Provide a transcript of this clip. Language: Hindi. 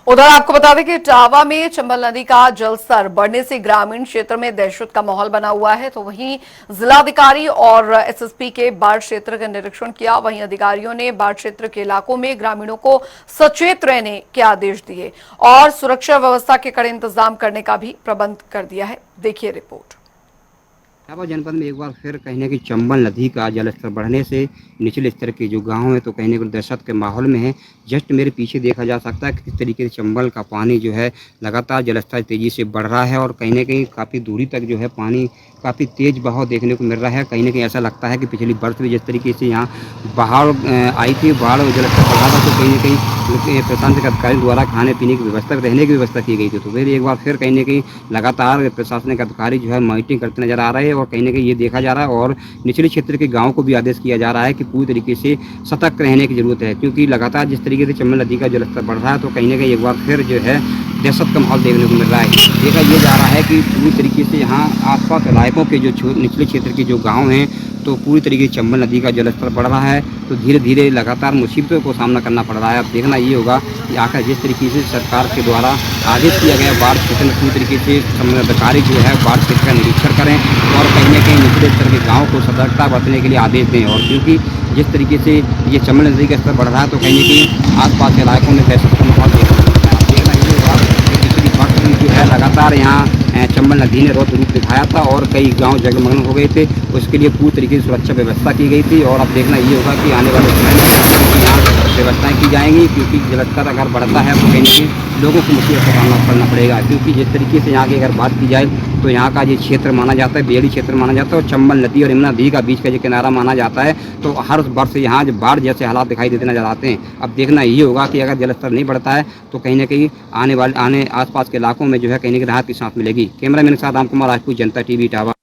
उधर आपको बता दें कि इटावा में चंबल नदी का जलस्तर बढ़ने से ग्रामीण क्षेत्र में दहशत का माहौल बना हुआ है। तो वहीं जिलाधिकारी और एसएसपी के बाढ़ क्षेत्र का निरीक्षण किया। वहीं अधिकारियों ने बाढ़ क्षेत्र के इलाकों में ग्रामीणों को सचेत रहने के आदेश दिए और सुरक्षा व्यवस्था के कड़े इंतजाम करने का भी प्रबंध कर दिया है। देखिए रिपोर्ट। इटावा जनपद में एक बार फिर कहीं न कहीं चंबल नदी का जलस्तर बढ़ने से निचले स्तर के जो गांव हैं तो कहीं न कहीं दहशत के माहौल में है। जस्ट मेरे पीछे देखा जा सकता है कि किस तरीके से चंबल का पानी जो है लगातार जलस्तर तेजी से बढ़ रहा है और कहीं न कहीं काफ़ी दूरी तक जो है पानी काफ़ी तेज बहाव देखने को मिल रहा है। कहीं न कहीं ऐसा लगता है कि पिछली बरस में जिस तरीके से यहाँ बाढ़ आई थी, बाढ़ और जलस्तर बढ़ा था, तो कहीं न कहीं प्रशासनिक अधिकारी द्वारा खाने पीने की व्यवस्था, रहने की व्यवस्था की गई थी। तो फिर एक बार फिर कहीं न कहीं लगातार प्रशासनिक अधिकारी जो है मॉनिटरिंग करते नजर आ रहे हैं और कहीं न कहीं ये देखा जा रहा है और निचले क्षेत्र के गाँव को भी आदेश किया जा रहा है कि पूरी तरीके से सतर्क रहने की जरूरत है, क्योंकि लगातार जिस तरीके से चंबल नदी का जलस्तर बढ़ रहा है तो कहीं न कहीं एक बार फिर जो है दहशत का माहौल देखने को मिल रहा है। देखा ये जा रहा है कि पूरी तरीके से यहाँ आसपास इलाकों के जो निचले क्षेत्र के जो गांव हैं तो पूरी तरीके से चंबल नदी का जलस्तर बढ़ रहा है, तो धीरे धीरे लगातार मुसीबतों को सामना करना पड़ रहा है। अब देखना ये होगा कि आखिर जिस तरीके से सरकार के द्वारा आदेश किया गया बाढ़ क्षेत्र में पूरी तरीके से संबंधित अधिकारी जो है बाढ़ क्षेत्र का निरीक्षण करें और कहीं न कहीं निचले स्तर के गाँव को सतर्कता बरतने के लिए आदेश दें। और क्योंकि जिस तरीके से ये चंबल नदी का स्तर बढ़ रहा है तो कहीं न कहीं आसपास के इलाकों में दहशत का माहौल देखना ये होगा कि पिछली बार जो है लगातार यहाँ चंबल नदी ने रौद्र रूप दिखाया था और कई गांव जलमग्न हो गए थे। उसके लिए पूरी तरीके से सुरक्षा व्यवस्था की गई थी और अब देखना ये होगा कि आने वाले समय में यहाँ व्यवस्थाएं की जाएंगी, क्योंकि जलस्तर अगर बढ़ता है तो कहीं न कहीं लोगों को मुसीबत का सामना करना पड़ेगा। क्योंकि जिस तरीके से यहाँ की अगर बात की जाए तो यहाँ का ये क्षेत्र माना जाता है, बेड़ी क्षेत्र माना जाता है और चंबल नदी और यमुना नदी का बीच का जो किनारा माना जाता है, तो हर वर्ष यहाँ जो बाढ़ जैसे हालात दिखाई देते नजर आते हैं। अब देखना ये होगा कि अगर जलस्तर नहीं बढ़ता है तो कहीं न कहीं आने आसपास के इलाकों में जो है कहीं न कहीं राहत की सांस मिलेगी। कैमरामैन के साथ राम कुमार राजपूत, जनता टीवी, इटावा।